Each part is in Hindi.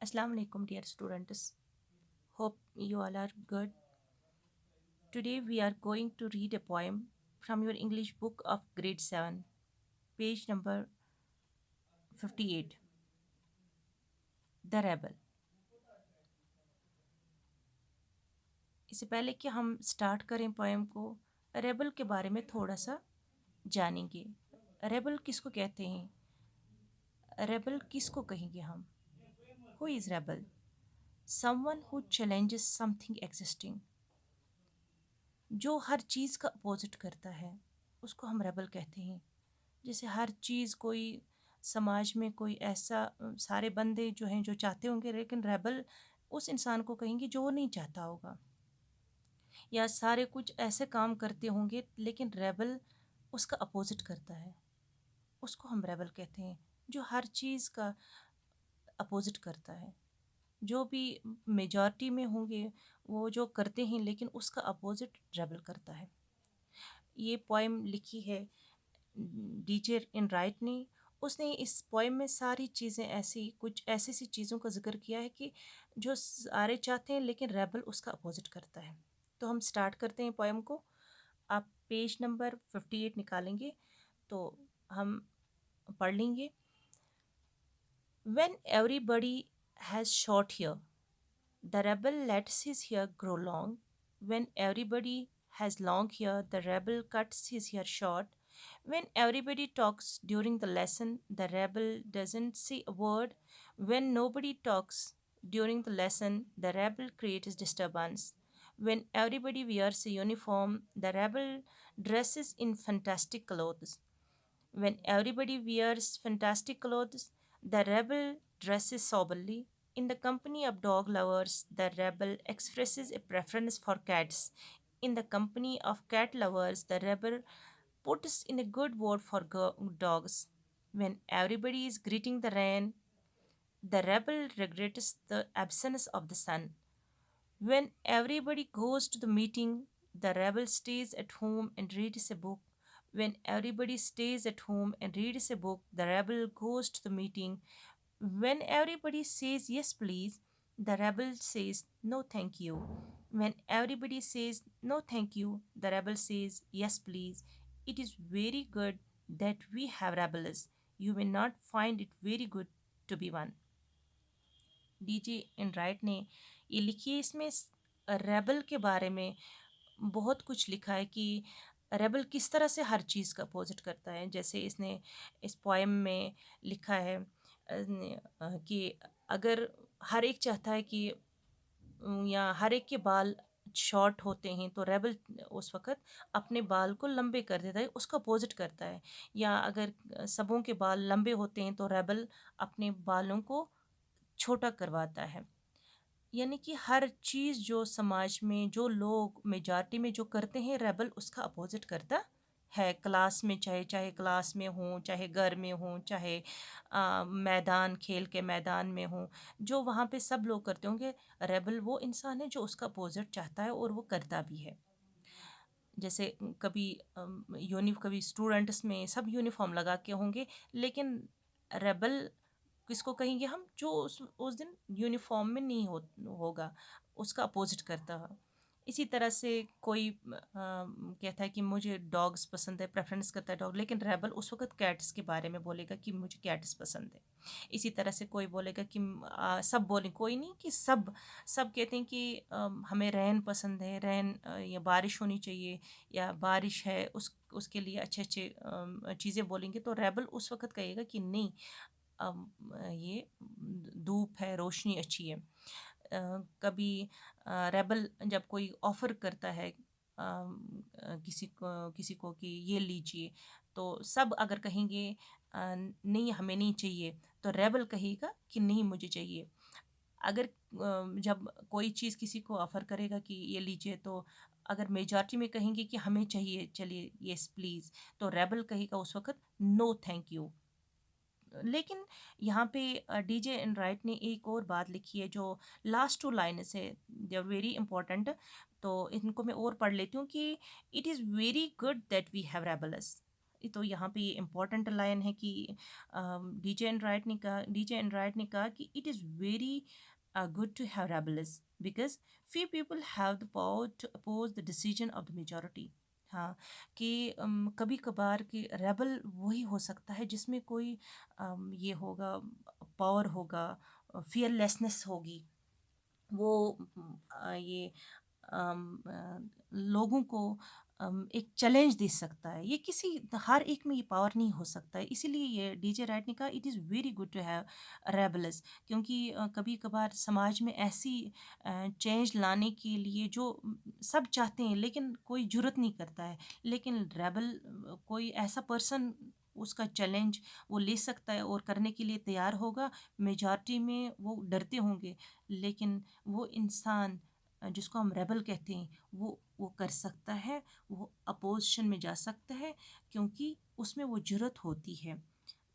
Assalamu alaikum, dear students. Hope you all are good. Today we are going to read a poem from your English book of grade 7, page number 58, The Rebel. इससे पहले कि हम स्टार्ट करें पोएम को, रेबल के बारे में थोड़ा सा जानेंगे। रेबल किसको कहते हैं? रेबल किसको कहेंगे हम? Who is rebel? Someone who challenges something existing, जो हर चीज़ का अपोजिट करता है, उसको हम रेबल कहते हैं। जैसे हर चीज़ कोई समाज में कोई ऐसा सारे बंदे जो हैं जो चाहते होंगे, लेकिन रेबल उस इंसान को कहेंगे जो वो नहीं चाहता होगा। या सारे कुछ ऐसे काम करते होंगे लेकिन रेबल उसका अपोजिट करता है, उसको हम रेबल कहते हैं। जो हर चीज़ का अपोजिट करता है, जो भी मेजॉरिटी में होंगे वो जो करते हैं लेकिन उसका अपोजिट रेबल करता है। ये पोएम लिखी है डीजे इन राइट ने। उसने इस पोएम में सारी चीज़ें ऐसी कुछ ऐसी सी चीज़ों का जिक्र किया है कि जो सारे चाहते हैं लेकिन रेबल उसका अपोजिट करता है। तो हम स्टार्ट करते हैं पोएम को। आप पेज नंबर 58 निकालेंगे तो हम पढ़ लेंगे। When everybody has short hair, the rebel lets his hair grow long. When everybody has long hair, the rebel cuts his hair short. When everybody talks during the lesson, the rebel doesn't say a word. When nobody talks during the lesson, the rebel creates disturbance. When everybody wears a uniform, the rebel dresses in fantastic clothes. When everybody wears fantastic clothes, the rebel dresses soberly. In the company of dog lovers, the rebel expresses a preference for cats. In the company of cat lovers, the rebel puts in a good word for dogs. When everybody is greeting the rain, the rebel regrets the absence of the sun. When everybody goes to the meeting, the rebel stays at home and reads a book. When everybody stays at home and reads a book, the rebel goes to the meeting. When everybody says yes, please, the rebel says no, thank you. When everybody says no, thank you, the rebel says yes, please. It is very good that we have rebels. You may not find it very good to be one. DJ in right ने ये लिखी है। इसमें रेबल के बारे में बहुत कुछ लिखा है कि रेबल किस तरह से हर चीज़ का अपोजिट करता है। जैसे इसने इस पोएम में लिखा है कि अगर हर एक चाहता है कि या हर एक के बाल शॉर्ट होते हैं तो रेबल उस वक़्त अपने बाल को लंबे कर देता है, उसका अपोजिट करता है। या अगर सबों के बाल लंबे होते हैं तो रेबल अपने बालों को छोटा करवाता है। यानी कि हर चीज़ जो समाज में जो लोग मेजॉरिटी में जो करते हैं, रेबल उसका अपोजिट करता है। क्लास में चाहे चाहे क्लास में हों, चाहे घर में हों, चाहे मैदान खेल के मैदान में हों, जो वहाँ पे सब लोग करते होंगे, रेबल वो इंसान है जो उसका अपोजिट चाहता है और वो करता भी है। जैसे कभी कभी स्टूडेंट्स में सब यूनिफॉर्म लगा के होंगे, लेकिन रेबल किसको कहेंगे हम? जो उस दिन यूनिफॉर्म में नहीं होगा, उसका अपोजिट करता है। इसी तरह से कोई कहता है कि मुझे डॉग्स पसंद है, प्रेफरेंस करता है डॉग, लेकिन रेबल उस वक्त कैट्स के बारे में बोलेगा कि मुझे कैट्स पसंद है। इसी तरह से कोई बोलेगा कि सब बोले, कोई नहीं कि सब सब कहते हैं कि हमें रैन पसंद है, रैन या बारिश होनी चाहिए, या बारिश है उसके लिए अच्छे अच्छे चीज़ें बोलेंगे। तो रेबल उस वक्त कहेगा कि नहीं, ये धूप है, रोशनी अच्छी है। कभी रेबल जब कोई ऑफ़र करता है किसी को कि ये लीजिए, तो सब अगर कहेंगे नहीं हमें नहीं चाहिए, तो रेबल कहेगा कि नहीं मुझे चाहिए। अगर जब कोई चीज़ किसी को ऑफ़र करेगा कि ये लीजिए, तो अगर मेजॉरिटी में कहेंगे कि हमें चाहिए, चलिए येस प्लीज़, तो रेबल कहेगा उस वक़्त नो थैंक यू। लेकिन यहाँ पे डीजे एंड राइट ने एक और बात लिखी है, जो लास्ट टू लाइन्स है, दे आर वेरी इंपॉर्टेंट। तो इनको मैं और पढ़ लेती हूँ कि it is very good that we have rebels. तो यहाँ पे ये इम्पोर्टेंट लाइन है कि डीजे एंड राइट ने कहा कि it is very good to have rebels because few people have the power to oppose the decision of the majority. हाँ, कि कभी कभार कि रेबल वही हो सकता है जिसमें कोई ये होगा, पावर होगा, फियरलेसनेस होगी, वो ये लोगों को एक चैलेंज दे सकता है। ये किसी हर एक में ये पावर नहीं हो सकता है, इसीलिए ये डीजे राइट ने कहा it is very good to have rebels, क्योंकि कभी कभार समाज में ऐसी चेंज लाने के लिए जो सब चाहते हैं लेकिन कोई जुर्रत नहीं करता है, लेकिन रेबल कोई ऐसा पर्सन उसका चैलेंज वो ले सकता है और करने के लिए तैयार होगा। मेजॉरिटी में वो डरते होंगे, लेकिन वो इंसान जिसको हम रेबल कहते हैं वो कर सकता है, वो अपोजिशन में जा सकता है, क्योंकि उसमें वो जुर्रत होती है।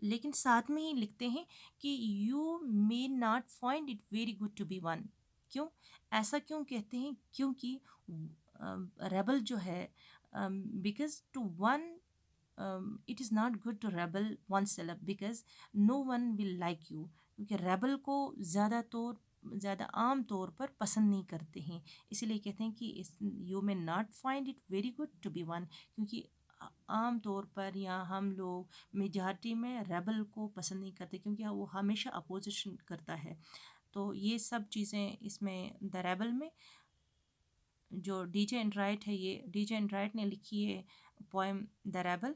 लेकिन साथ में ही लिखते हैं कि you may not find it very good to be one. क्यों? ऐसा क्यों कहते हैं? क्योंकि रेबल जो है, because to one it is not good to rebel oneself because no one will like you, क्योंकि रेबल को ज़्यादा आम तौर पर पसंद नहीं करते हैं। इसीलिए कहते हैं कि इस you may not find it very good to be one, क्योंकि आम तौर पर या हम लोग मेजॉरिटी में रेबल को पसंद नहीं करते, क्योंकि वो हमेशा अपोजिशन करता है। तो ये सब चीज़ें इसमें द रेबल में जो डीजे एंड राइट है, ये डीजे एंड राइट ने लिखी है पोएम द रेबल,